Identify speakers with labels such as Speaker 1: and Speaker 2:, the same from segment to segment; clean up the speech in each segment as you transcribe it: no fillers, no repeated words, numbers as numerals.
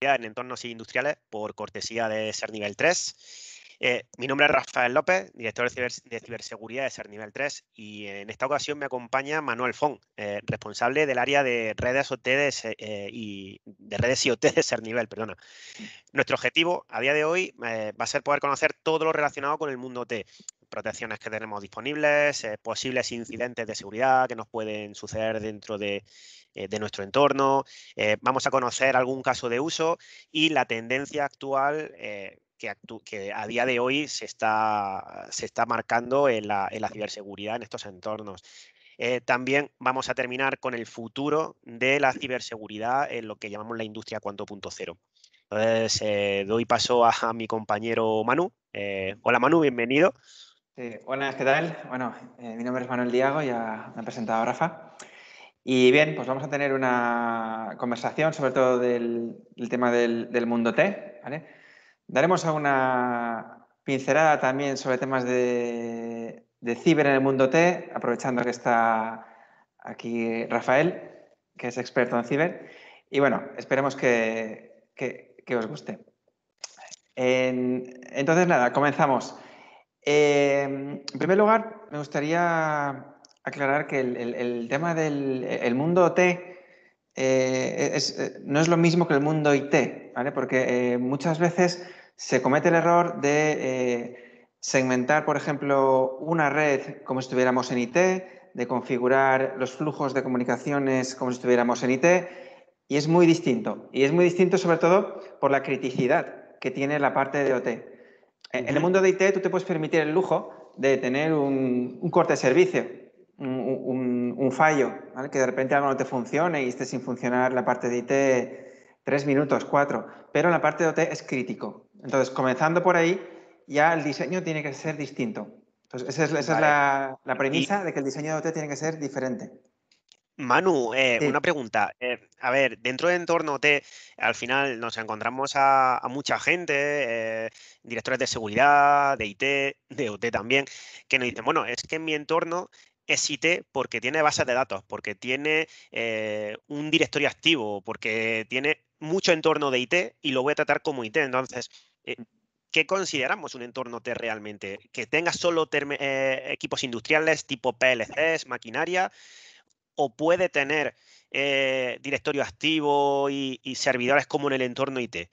Speaker 1: en entornos industriales por cortesía de Ser Nivel 3. Mi nombre es Rafael López, director de ciberseguridad de Ser Nivel 3, y en esta ocasión me acompaña Manuel Font, responsable del área de redes OT y de redes IoT de Ser Nivel, perdona. Nuestro objetivo a día de hoy va a ser poder conocer todo lo relacionado con el mundo OT, protecciones que tenemos disponibles, posibles incidentes de seguridad que nos pueden suceder dentro de nuestro entorno. Vamos a conocer algún caso de uso y la tendencia actual que a día de hoy se está marcando en la ciberseguridad en estos entornos. También vamos a terminar con el futuro de la ciberseguridad en lo que llamamos la industria 4.0. Entonces, doy paso a mi compañero Manu. Hola Manu, bienvenido.
Speaker 2: Buenas, ¿qué tal? Bueno, mi nombre es Manuel Diago, ya me ha presentado Rafa. Y bien, pues vamos a tener una conversación sobre todo del tema del mundo T, ¿vale? Daremos una pincelada también sobre temas de ciber en el mundo T, aprovechando que está aquí Rafael, que es experto en ciber. Y bueno, esperemos que os guste. Entonces, nada, comenzamos. En primer lugar, me gustaría aclarar que el tema del mundo OT no es lo mismo que el mundo IT, ¿vale? Porque muchas veces se comete el error de segmentar, por ejemplo, una red como si estuviéramos en IT, de configurar los flujos de comunicaciones como si estuviéramos en IT, y es muy distinto. Y es muy distinto sobre todo por la criticidad que tiene la parte de OT. En el mundo de IT tú te puedes permitir el lujo de tener un corte de servicio, un fallo, ¿vale? Que de repente algo no te funcione y esté sin funcionar la parte de IT 3 minutos, 4, pero la parte de OT es crítico. Entonces, comenzando por ahí, ya el diseño tiene que ser distinto. Entonces, esa es la premisa de que el diseño de OT tiene que ser diferente.
Speaker 1: Manu,
Speaker 2: Sí.
Speaker 1: una pregunta. A ver, dentro de entorno T, al final nos encontramos a mucha gente, directores de seguridad, de IT, de OT también, que nos dicen, bueno, es que en mi entorno es IT porque tiene bases de datos, porque tiene un directorio activo, porque tiene mucho entorno de IT y lo voy a tratar como IT. Entonces, ¿qué consideramos un entorno T realmente? ¿Que tenga solo equipos industriales tipo PLCs, maquinaria? ¿O puede tener directorio activo y servidores como en el entorno IT?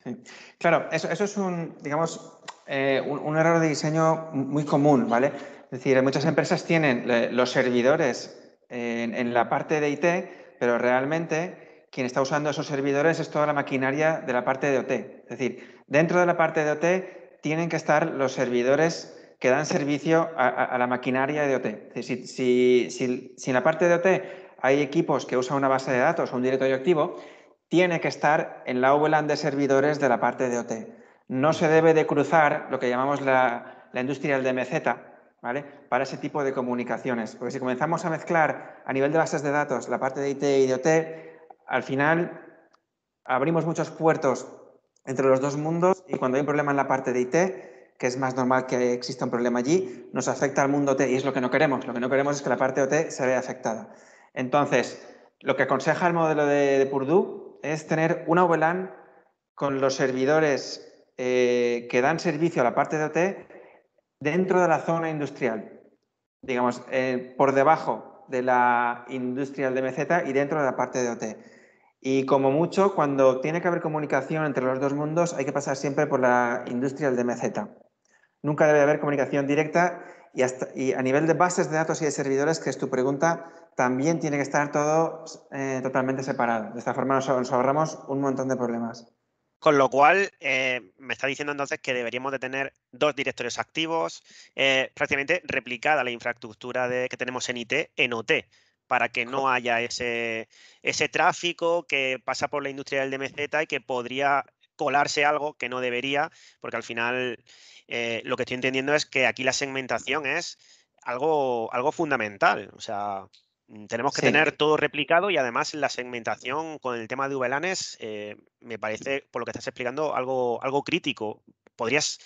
Speaker 2: Sí. Claro, eso es digamos, un error de diseño muy común, ¿vale? Es decir, muchas empresas tienen los servidores en la parte de IT, pero realmente quien está usando esos servidores es toda la maquinaria de la parte de OT. Es decir, dentro de la parte de OT tienen que estar los servidores que dan servicio a la maquinaria de OT. Es decir, si en la parte de OT hay equipos que usan una base de datos o un directorio activo, tiene que estar en la VLAN de servidores de la parte de OT. No se debe de cruzar lo que llamamos la industria del DMZ, ¿vale? Para ese tipo de comunicaciones. Porque si comenzamos a mezclar a nivel de bases de datos la parte de IT y de OT, al final abrimos muchos puertos entre los dos mundos y cuando hay un problema en la parte de IT, que es más normal que exista un problema allí, nos afecta al mundo OT y es lo que no queremos. Lo que no queremos es que la parte de OT se vea afectada. Entonces, lo que aconseja el modelo de Purdue es tener una VLAN con los servidores que dan servicio a la parte de OT dentro de la zona industrial, digamos, por debajo de la industrial de MZ y dentro de la parte de OT. Y como mucho, cuando tiene que haber comunicación entre los dos mundos, hay que pasar siempre por la industrial de MZ. Nunca debe haber comunicación directa y a nivel de bases de datos y de servidores, que es tu pregunta, también tiene que estar todo totalmente separado. De esta forma nos ahorramos un montón de problemas.
Speaker 1: Con lo cual, me está diciendo entonces que deberíamos de tener dos directorios activos, prácticamente replicada la infraestructura que tenemos en IT en OT, para que no haya ese tráfico que pasa por la industria del DMZ y que podría colarse algo que no debería, porque al final lo que estoy entendiendo es que aquí la segmentación es algo fundamental. O sea, tenemos que
Speaker 2: Sí.
Speaker 1: tener todo replicado y además la segmentación con el tema de VLANs me parece, por lo que estás explicando, algo crítico. ¿Podrías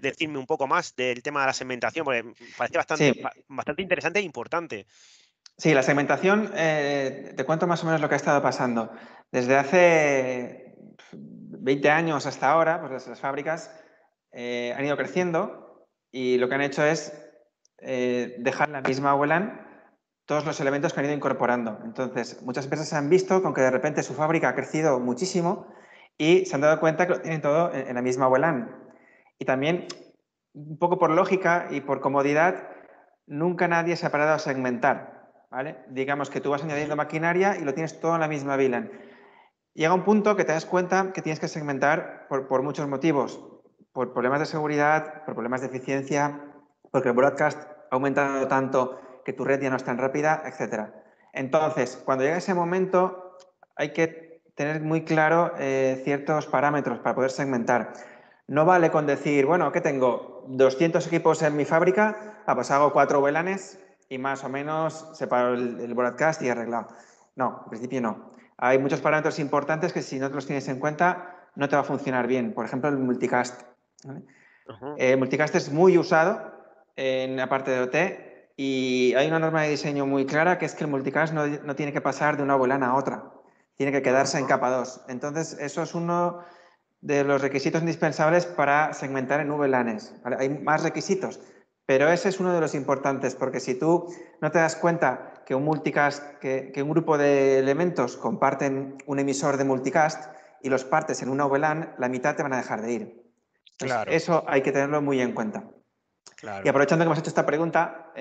Speaker 1: decirme un poco más del tema de la segmentación? Porque me parece
Speaker 2: Sí.
Speaker 1: bastante interesante e importante.
Speaker 2: Sí, la segmentación, te cuento más o menos lo que ha estado pasando. Desde hace 20 años hasta ahora, pues las fábricas han ido creciendo y lo que han hecho es dejar la misma VLAN todos los elementos que han ido incorporando. Entonces, muchas empresas se han visto con que de repente su fábrica ha crecido muchísimo y se han dado cuenta que lo tienen todo en la misma VLAN. Y también, un poco por lógica y por comodidad, nunca nadie se ha parado a segmentar, ¿vale? Digamos que tú vas añadiendo maquinaria y lo tienes todo en la misma VLAN. Llega un punto que te das cuenta que tienes que segmentar por muchos motivos. Por problemas de seguridad, por problemas de eficiencia, porque el broadcast ha aumentado tanto que tu red ya no es tan rápida, etc. Entonces, cuando llega ese momento, hay que tener muy claro ciertos parámetros para poder segmentar. No vale con decir, bueno, ¿qué tengo? 200 equipos en mi fábrica, pues hago 4 VLANes y más o menos separo el broadcast y arreglado. No, en principio no. Hay muchos parámetros importantes que si no te los tienes en cuenta no te va a funcionar bien. Por ejemplo, el multicast, ¿vale? El multicast es muy usado en la parte de OT y hay una norma de diseño muy clara que es que el multicast no tiene que pasar de una VLAN a otra. Tiene que quedarse en capa 2. Entonces, eso es uno de los requisitos indispensables para segmentar en VLANs. ¿Vale? Hay más requisitos, pero ese es uno de los importantes, porque si tú no te das cuenta que un multicast, que un grupo de elementos comparten un emisor de multicast y los partes en una VLAN, la mitad te van a dejar de ir. Entonces,
Speaker 1: Claro,
Speaker 2: eso hay que tenerlo muy en cuenta. Y
Speaker 1: claro.
Speaker 2: aprovechando que hemos hecho esta pregunta,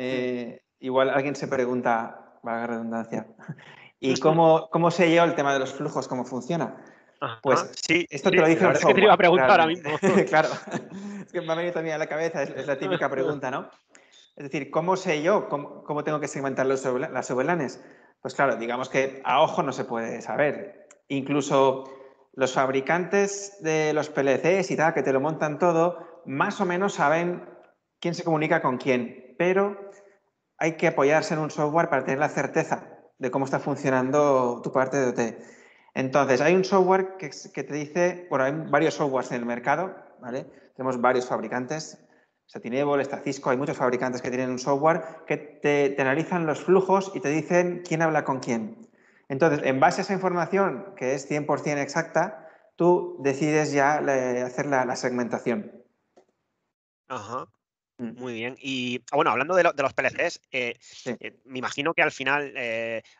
Speaker 2: igual alguien se pregunta, valga la redundancia, ¿y cómo sé yo el tema de los flujos, cómo funciona?
Speaker 1: Ajá,
Speaker 2: Pues
Speaker 1: sí,
Speaker 2: esto te
Speaker 1: sí,
Speaker 2: lo dice
Speaker 1: la
Speaker 2: un
Speaker 1: verdad es que te iba a
Speaker 2: software,
Speaker 1: preguntar ahora
Speaker 2: realmente.
Speaker 1: mismo.
Speaker 2: Claro, es que me ha venido también a la cabeza, es la típica pregunta, ¿no? Es decir, ¿cómo sé yo cómo tengo que segmentar las VLANs? Pues claro, digamos que a ojo no se puede saber. Incluso los fabricantes de los PLCs y tal, que te lo montan todo, más o menos saben quién se comunica con quién, pero hay que apoyarse en un software para tener la certeza de cómo está funcionando tu parte de OT. Entonces, hay un software que te dice, bueno, hay varios softwares en el mercado, ¿vale? Tenemos varios fabricantes, está Tinable, está Cisco, hay muchos fabricantes que tienen un software que te analizan los flujos y te dicen quién habla con quién. Entonces, en base a esa información, que es 100% exacta, tú decides ya hacer la segmentación.
Speaker 1: Ajá.
Speaker 2: Mm,
Speaker 1: Muy bien. Y bueno, hablando de los PLCs,
Speaker 2: sí,
Speaker 1: me imagino que al final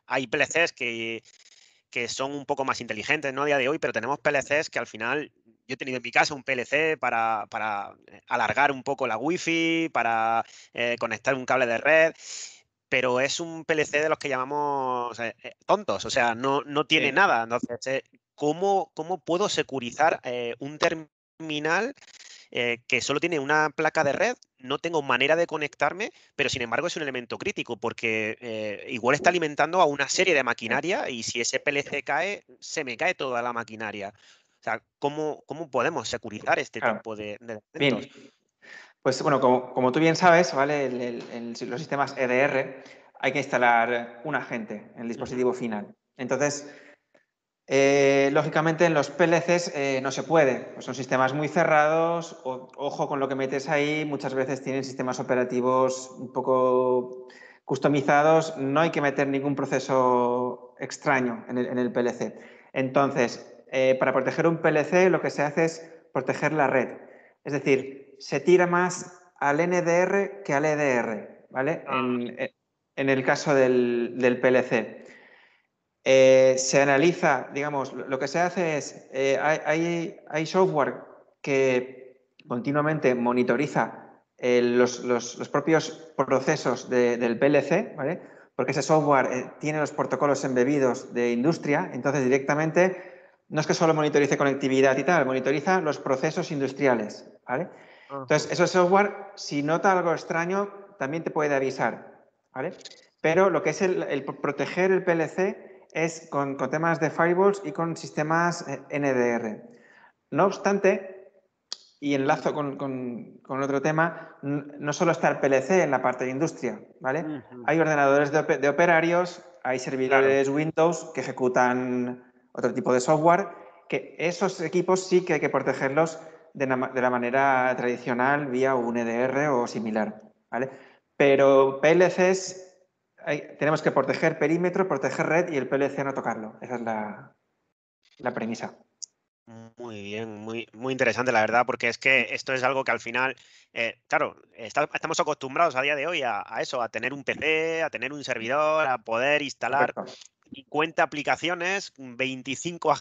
Speaker 1: hay PLCs que son un poco más inteligentes, ¿no? A día de hoy, pero tenemos PLCs que al final, yo he tenido en mi casa un PLC para alargar un poco la Wi-Fi, para conectar un cable de red, pero es un PLC de los que llamamos tontos, o sea, no tiene
Speaker 2: sí.
Speaker 1: nada. Entonces, ¿cómo puedo securizar un terminal que solo tiene una placa de red, no tengo manera de conectarme, pero sin embargo es un elemento crítico porque igual está alimentando a una serie de maquinaria y si ese PLC cae, se me cae toda la maquinaria? O sea, ¿cómo podemos securizar este
Speaker 2: Claro.
Speaker 1: tipo de
Speaker 2: Bien,
Speaker 1: elementos?
Speaker 2: pues bueno, como tú bien sabes, ¿vale? Los sistemas EDR hay que instalar un agente en el
Speaker 1: Ujú.
Speaker 2: dispositivo final. Entonces, lógicamente en los PLCs no se puede, pues son sistemas muy cerrados, ojo con lo que metes ahí, muchas veces tienen sistemas operativos un poco customizados, no hay que meter ningún proceso extraño en el PLC. Entonces, para proteger un PLC lo que se hace es proteger la red, es decir, se tira más al NDR que al EDR, ¿vale? En el caso del PLC. Se analiza, digamos, lo que se hace es, hay software que continuamente monitoriza los propios procesos del PLC, ¿vale? Porque ese software tiene los protocolos embebidos de industria, entonces directamente no es que solo monitorice conectividad y tal, monitoriza los procesos industriales, ¿vale?
Speaker 1: Ajá.
Speaker 2: Entonces, ese software, si nota algo extraño, también te puede avisar, ¿vale? Pero lo que es el proteger el PLC es con temas de firewalls y con sistemas NDR. No obstante, y enlazo con otro tema, no solo está el PLC en la parte de industria, ¿vale?
Speaker 1: Ujú.
Speaker 2: Hay ordenadores de operarios, hay
Speaker 1: Claro.
Speaker 2: servidores Windows que ejecutan otro tipo de software, que esos equipos sí que hay que protegerlos de la manera tradicional vía un EDR o similar, ¿vale? Pero PLCs tenemos que proteger perímetro, proteger red y el PLC no tocarlo. Esa es la premisa.
Speaker 1: Muy bien, muy interesante, la verdad, porque es que esto es algo que al final, claro, estamos acostumbrados a día de hoy a eso, a tener un PC, a tener un servidor, a poder instalar
Speaker 2: Correcto.
Speaker 1: 50 aplicaciones, 25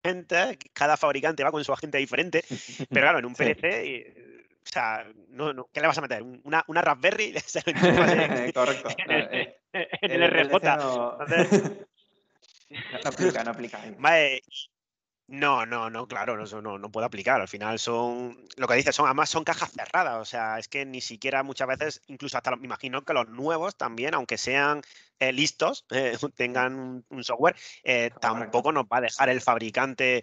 Speaker 1: agentes, cada fabricante va con su agente diferente, pero claro, en un
Speaker 2: Sí.
Speaker 1: PLC, o sea, ¿qué le vas a meter? ¿Una Raspberry? Se lo enchufas
Speaker 2: Correcto. No,
Speaker 1: en el
Speaker 2: el PLC
Speaker 1: RJ.
Speaker 2: no,
Speaker 1: Entonces,
Speaker 2: no aplica, no aplica ahí.
Speaker 1: vale, no, claro, no, eso no puede aplicar. Al final son, lo que dices, además son cajas cerradas. O sea, es que ni siquiera muchas veces, incluso hasta me imagino que los nuevos también, aunque sean listos,
Speaker 2: Sí,
Speaker 1: tengan un software,
Speaker 2: correcto.
Speaker 1: tampoco nos va a dejar el fabricante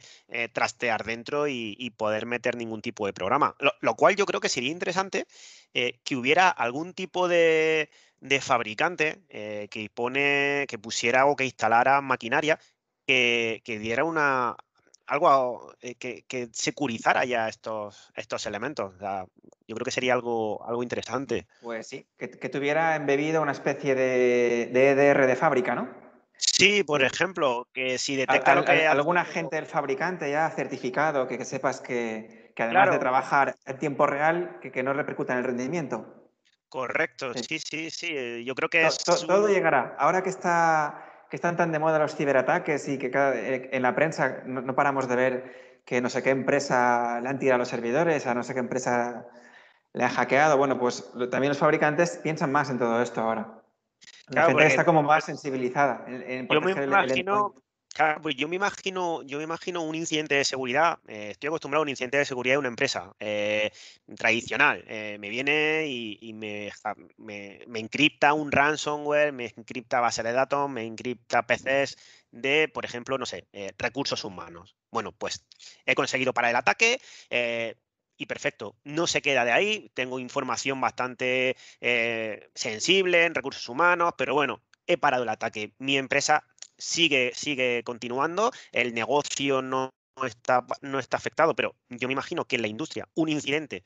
Speaker 1: trastear dentro y poder meter ningún tipo de programa. Lo cual yo creo que sería interesante que hubiera algún tipo de fabricante que pusiera o que instalara maquinaria que diera algo que securizara ya estos elementos. O sea, yo creo que sería algo interesante.
Speaker 2: Pues sí, que tuviera embebido una especie de EDR de fábrica, ¿no?
Speaker 1: Sí, por
Speaker 2: Sí.
Speaker 1: ejemplo, que si detecta lo que hace.
Speaker 2: Algún agente del fabricante ya certificado, que sepas que además de
Speaker 1: Claro,
Speaker 2: trabajar en tiempo real, que no repercuta en el rendimiento.
Speaker 1: correcto,
Speaker 2: Sí.
Speaker 1: sí, sí, sí. Yo creo que es
Speaker 2: Todo
Speaker 1: un.
Speaker 2: llegará. Ahora que están tan de moda los ciberataques y que en la prensa no paramos de ver que no sé qué empresa le han tirado los servidores, a no sé qué empresa le han hackeado. Bueno, pues también los fabricantes piensan más en todo esto ahora. La
Speaker 1: Claro,
Speaker 2: gente
Speaker 1: porque
Speaker 2: está como más sensibilizada en
Speaker 1: yo me
Speaker 2: proteger el endpoint.
Speaker 1: imagino, claro, pues yo me imagino un incidente de seguridad. Estoy acostumbrado a un incidente de seguridad de una empresa tradicional. Me viene y me encripta un ransomware, me encripta base de datos, me encripta PCs de, por ejemplo, no sé, recursos humanos. Bueno, pues he conseguido parar el ataque. Y perfecto, no se queda de ahí, tengo información bastante sensible en recursos humanos, pero bueno, he parado el ataque. Mi empresa sigue continuando, el negocio no está afectado, pero yo me imagino que en la industria un incidente,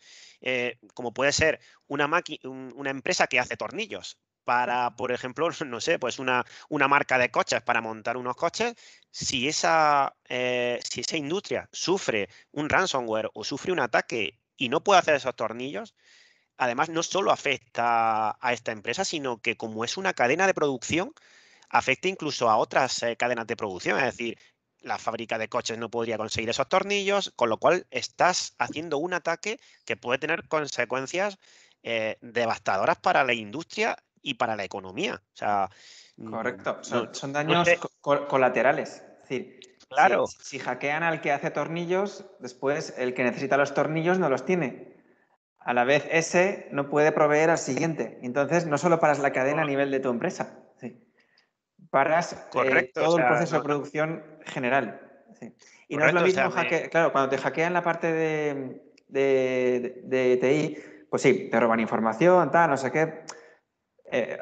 Speaker 1: como puede ser una empresa que hace tornillos para, por ejemplo, no sé, pues una marca de coches para montar unos coches, si esa industria sufre un ransomware o sufre un ataque y no puede hacer esos tornillos, además no solo afecta a esta empresa, sino que como es una cadena de producción, afecta incluso a otras cadenas de producción. Es decir, la fábrica de coches no podría conseguir esos tornillos, con lo cual estás haciendo un ataque que puede tener consecuencias devastadoras para la industria y para la economía. O sea,
Speaker 2: Correcto.
Speaker 1: no,
Speaker 2: Son
Speaker 1: no
Speaker 2: daños
Speaker 1: sé,
Speaker 2: colaterales. Es decir,
Speaker 1: claro,
Speaker 2: si hackean al que hace tornillos, después el que necesita los tornillos no los tiene. A la vez ese no puede proveer al siguiente. Entonces, no solo paras la cadena a nivel de tu empresa, sí. Paras
Speaker 1: correcto, o
Speaker 2: todo el
Speaker 1: sea,
Speaker 2: proceso de producción general. Sí. Y no es lo
Speaker 1: correcto, o sea,
Speaker 2: mismo hackear. Claro, cuando te hackean la parte de TI, pues sí, te roban información, tal, no sé qué.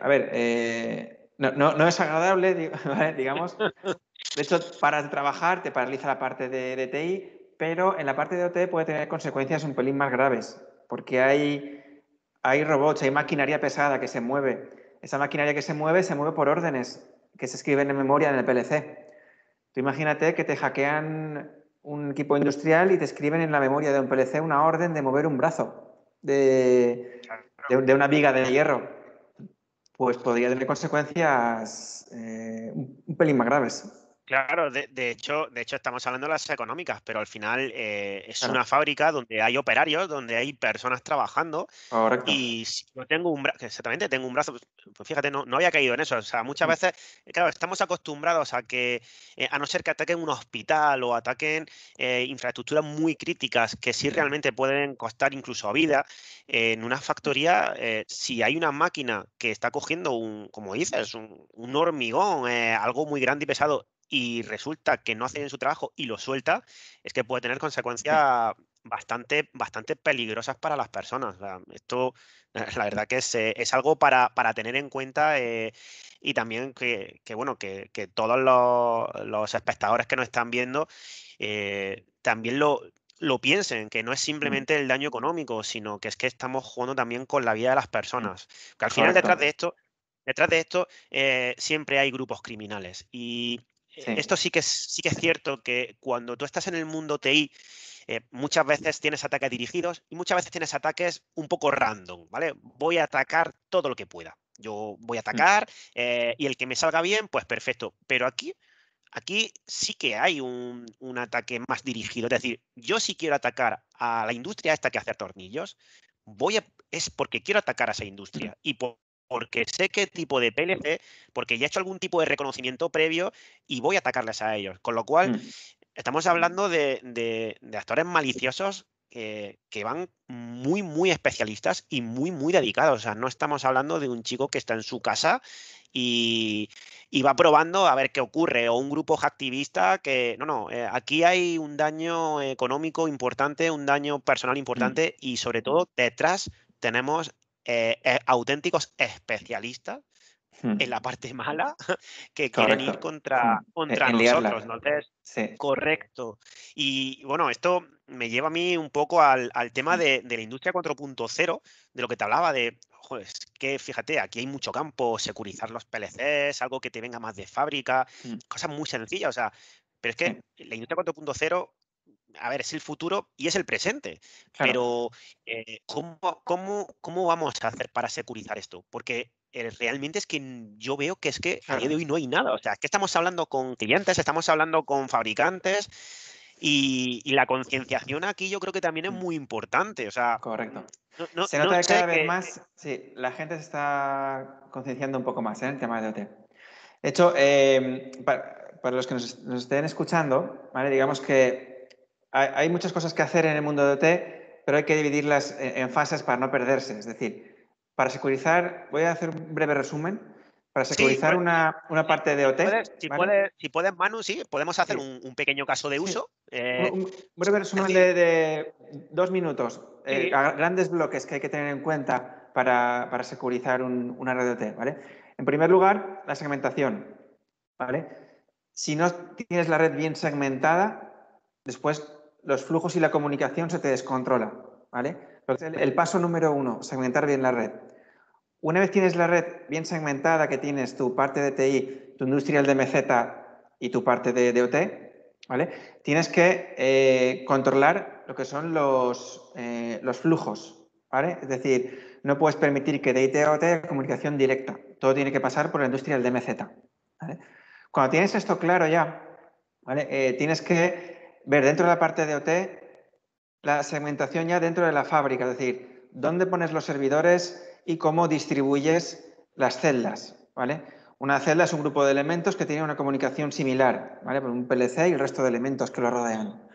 Speaker 2: A ver, no es agradable, ¿vale? Digamos. De hecho, paras de trabajar, te paraliza la parte de TI, pero en la parte de OT puede tener consecuencias un pelín más graves, porque hay robots, hay maquinaria pesada que se mueve. Esa maquinaria que se mueve por órdenes que se escriben en memoria en el PLC. Tú imagínate que te hackean un equipo industrial y te escriben en la memoria de un PLC una orden de mover un brazo de una viga de hierro. Pues podría tener consecuencias un pelín más graves.
Speaker 1: claro, de hecho estamos hablando de las económicas, pero al final es
Speaker 2: Claro,
Speaker 1: una fábrica donde hay operarios, donde hay personas trabajando
Speaker 2: correcto.
Speaker 1: y si yo tengo un brazo, exactamente, tengo un brazo, pues fíjate, no había caído en eso. O sea, muchas veces, claro, estamos acostumbrados a que, a no ser que ataquen un hospital o ataquen infraestructuras muy críticas que sí
Speaker 2: Sí,
Speaker 1: realmente pueden costar incluso vida, en una factoría, si hay una máquina que está cogiendo como dices, un hormigón, algo muy grande y pesado, y resulta que no hace bien su trabajo y lo suelta, es que puede tener
Speaker 2: sí.
Speaker 1: consecuencias bastante peligrosas para las personas. O sea, esto, la verdad que es algo para tener en cuenta y también bueno, que todos los espectadores que nos están viendo también lo piensen, que no es simplemente el daño económico, sino que es que estamos jugando también con la vida de las personas. Que al final
Speaker 2: Correcto.
Speaker 1: detrás de esto siempre hay grupos criminales. Y
Speaker 2: Sí.
Speaker 1: esto sí que es cierto que cuando tú estás en el mundo TI, muchas veces tienes ataques dirigidos y muchas veces tienes ataques un poco random, ¿vale? Voy a atacar todo lo que pueda. Yo voy a atacar y el que me salga bien, pues perfecto. Pero aquí sí que hay un ataque más dirigido. Es decir, yo si quiero atacar a la industria esta que hace tornillos, es porque quiero atacar a esa industria y porque sé qué tipo de PLC, porque ya he hecho algún tipo de reconocimiento previo y voy a atacarles a ellos. Con lo cual, estamos hablando de actores maliciosos que van muy, muy especialistas y muy, muy dedicados. O sea, no estamos hablando de un chico que está en su casa y va probando a ver qué ocurre, o un grupo hacktivista que, no, aquí hay un daño económico importante, un daño personal importante y sobre todo detrás tenemos auténticos especialistas en la parte mala que quieren ir
Speaker 2: Correcto.
Speaker 1: contra
Speaker 2: En
Speaker 1: nosotros.
Speaker 2: liarla.
Speaker 1: Entonces,
Speaker 2: Sí.
Speaker 1: correcto. Y bueno, esto me lleva a mí un poco al tema de la industria 4.0, de lo que te hablaba de, joder, es que fíjate, aquí hay mucho campo, securizar los PLCs, algo que te venga más de fábrica, cosas muy sencillas, o sea, pero es
Speaker 2: Sí,
Speaker 1: que la industria 4.0, a ver, es el futuro y es el presente,
Speaker 2: claro.
Speaker 1: pero ¿cómo vamos a hacer para securizar esto? Porque realmente es que yo veo que es que a día de
Speaker 2: Claro.
Speaker 1: hoy no hay nada. O sea, es que estamos hablando con clientes, estamos hablando con fabricantes y la concienciación aquí yo creo que también es muy importante. O sea,
Speaker 2: Correcto. Se
Speaker 1: no
Speaker 2: nota que
Speaker 1: sé
Speaker 2: cada vez
Speaker 1: que...
Speaker 2: más, sí, la gente se está concienciando un poco más en el tema de OT. De hecho, para los que nos estén escuchando, ¿vale? Digamos que hay muchas cosas que hacer en el mundo de OT, pero hay que dividirlas en fases para no perderse. Es decir, para securizar, voy a hacer un breve resumen. Para
Speaker 1: Sí,
Speaker 2: securizar una
Speaker 1: sí,
Speaker 2: parte de OT, ¿vale?
Speaker 1: si puedes, Manu, sí, podemos hacer
Speaker 2: Sí,
Speaker 1: un pequeño caso de
Speaker 2: sí.
Speaker 1: uso.
Speaker 2: Un breve
Speaker 1: Es
Speaker 2: resumen
Speaker 1: decir,
Speaker 2: de 2 minutos.
Speaker 1: sí,
Speaker 2: Grandes bloques que hay que tener en cuenta para securizar una red OT, ¿vale? En primer lugar, la segmentación, ¿vale? Si no tienes la red bien segmentada, después los flujos y la comunicación se te descontrola, ¿vale? El paso número 1, segmentar bien la red. Una vez tienes la red bien segmentada, que tienes tu parte de TI, tu industrial de MZ y tu parte de OT, ¿vale? Tienes que controlar lo que son los flujos, ¿vale? Es decir, no puedes permitir que de IT a OT haya comunicación directa. Todo tiene que pasar por la industrial de MZ, ¿vale? Cuando tienes esto claro ya, ¿vale? Tienes que ver dentro de la parte de OT la segmentación ya dentro de la fábrica, es decir, dónde pones los servidores y cómo distribuyes las celdas, ¿vale? Una celda es un grupo de elementos que tiene una comunicación similar, ¿vale? Por un PLC y el resto de elementos que lo rodean.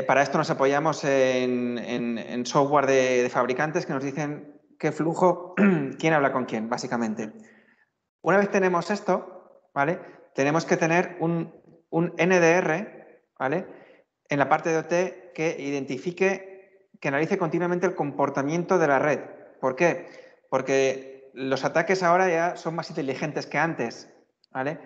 Speaker 2: Para esto nos apoyamos en software de fabricantes que nos dicen qué flujo, quién habla con quién, básicamente. Una vez tenemos esto, ¿vale? Tenemos que tener un NDR, ¿vale? En la parte de OT que identifique, que analice continuamente el comportamiento de la red. ¿Por qué? Porque los ataques ahora ya son más inteligentes que antes, ¿vale?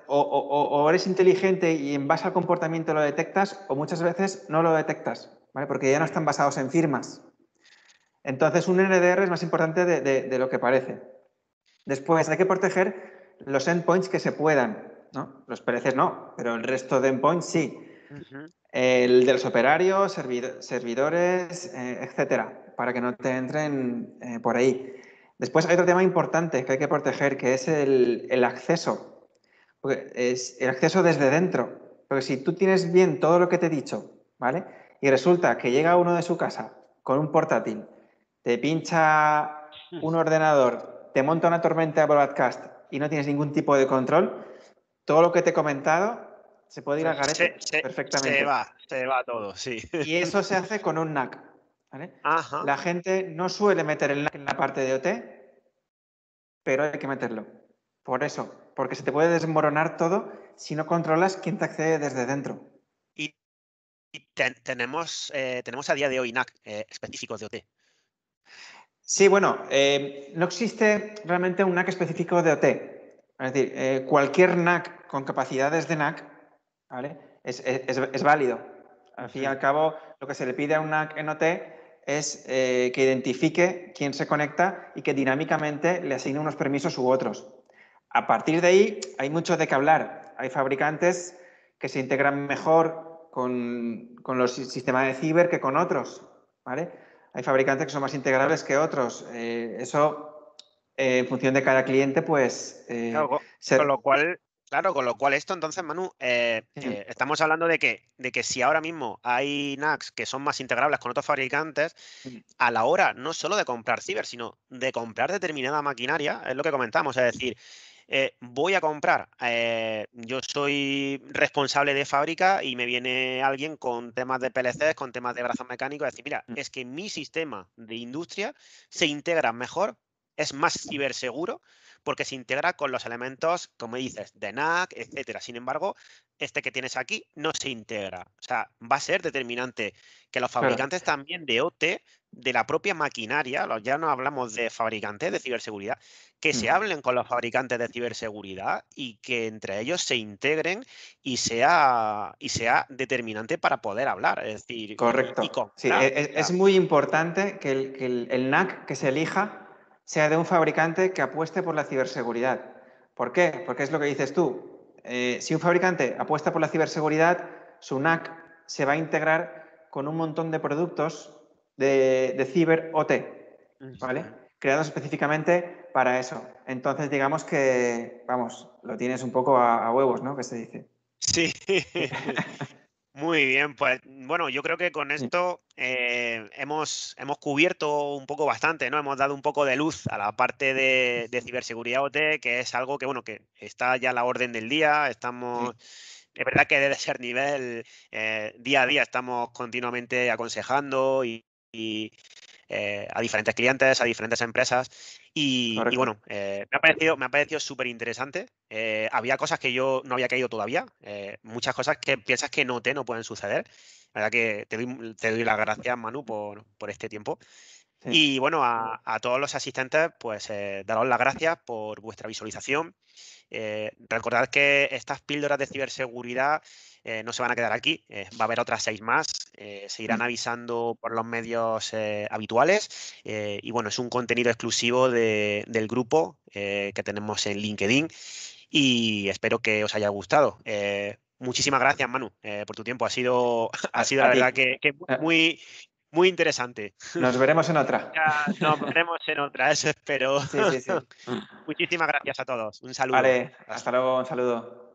Speaker 2: O eres inteligente y en base al comportamiento lo detectas, o muchas veces no lo detectas, ¿vale? Porque ya no están basados en firmas. Entonces, un NDR es más importante de lo que parece. Después, hay que proteger los endpoints que se puedan, ¿no? Los PLCs no, pero el resto de endpoints sí. El de los operarios, servidores, etcétera, para que no te entren por ahí. Después hay otro tema importante que hay que proteger, que es el acceso. Porque es el acceso desde dentro. Porque si tú tienes bien todo lo que te he dicho, ¿vale? Y resulta que llega uno de su casa con un portátil, te pincha un ordenador, te monta una tormenta de broadcast y no tienes ningún tipo de control, todo lo que te he comentado se puede ir al garete perfectamente.
Speaker 1: se va todo, sí.
Speaker 2: Y eso se hace con un NAC, ¿vale?
Speaker 1: Ajá.
Speaker 2: La gente no suele meter el NAC en la parte de OT, pero hay que meterlo. Por eso, porque se te puede desmoronar todo si no controlas quién te accede desde dentro.
Speaker 1: Y, tenemos a día de hoy NAC específicos de OT.
Speaker 2: Sí, bueno, no existe realmente un NAC específico de OT. Es decir, cualquier NAC con capacidades de NAC, ¿vale? Es válido. Al fin y al cabo, lo que se le pide a un NAC en OT es que identifique quién se conecta y que dinámicamente le asigne unos permisos u otros. A partir de ahí hay mucho de qué hablar. hay fabricantes que se integran mejor con los sistemas de ciber que con otros, ¿vale? Hay fabricantes que son más integrables que otros. Eso, en función de cada cliente, pues...
Speaker 1: Claro, con lo cual, claro, con lo cual esto entonces, Manu, estamos hablando de que si ahora mismo hay NACs que son más integrables con otros fabricantes, a la hora no solo de comprar ciber, sino de comprar determinada maquinaria, es lo que comentamos, es decir, voy a comprar, yo soy responsable de fábrica y me viene alguien con temas de PLCs, con temas de brazos mecánicos, es decir, mira, es que mi sistema de industria se integra mejor, es más ciberseguro, porque se integra con los elementos, como dices, de NAC, etcétera. Sin embargo, este que tienes aquí no se integra. O sea, va a ser determinante que los
Speaker 2: Claro.
Speaker 1: fabricantes también de OT, de la propia maquinaria, ya no hablamos de fabricantes de ciberseguridad, que se hablen con los fabricantes de ciberseguridad y que entre ellos se integren y sea determinante para poder hablar, es decir, y
Speaker 2: Correcto. Sí,
Speaker 1: comprar. O
Speaker 2: es
Speaker 1: sea,
Speaker 2: muy importante que el NAC que se elija sea de un fabricante que apueste por la ciberseguridad. ¿Por qué? Porque es lo que dices tú. Si un fabricante apuesta por la ciberseguridad, su NAC se va a integrar con un montón de productos de ciber OT, ¿vale? Creados específicamente para eso. Entonces, digamos que, vamos, lo tienes un poco a huevos, ¿no? Que se dice.
Speaker 1: sí. Muy bien, pues bueno, yo creo que con
Speaker 2: Sí.
Speaker 1: esto hemos cubierto un poco bastante, ¿no? Hemos dado un poco de luz a la parte de ciberseguridad OT, que es algo que, bueno, que está ya a la orden del día. Estamos,
Speaker 2: Sí.
Speaker 1: es verdad que debe ser nivel, día a día estamos continuamente aconsejando y a diferentes clientes, a diferentes empresas. Y
Speaker 2: Correcto.
Speaker 1: bueno, me ha parecido súper interesante. Había cosas que yo no había caído todavía, muchas cosas que piensas que no pueden suceder. La verdad que te doy las gracias, Manu, por este tiempo.
Speaker 2: Sí.
Speaker 1: Y bueno, a todos los asistentes, pues daros las gracias por vuestra visualización. Recordad que estas píldoras de ciberseguridad no se van a quedar aquí, va a haber otras 6 más, se irán avisando por los medios habituales y bueno, es un contenido exclusivo del grupo que tenemos en LinkedIn y espero que os haya gustado. Muchísimas gracias, Manu, por tu tiempo. Ha sido, ha sido
Speaker 2: A
Speaker 1: la
Speaker 2: ti.
Speaker 1: verdad que muy, muy interesante.
Speaker 2: Nos veremos en otra.
Speaker 1: Ya nos veremos en otra, eso espero.
Speaker 2: Sí, sí, sí.
Speaker 1: Muchísimas gracias a todos. Un saludo.
Speaker 2: Vale, hasta luego, un saludo.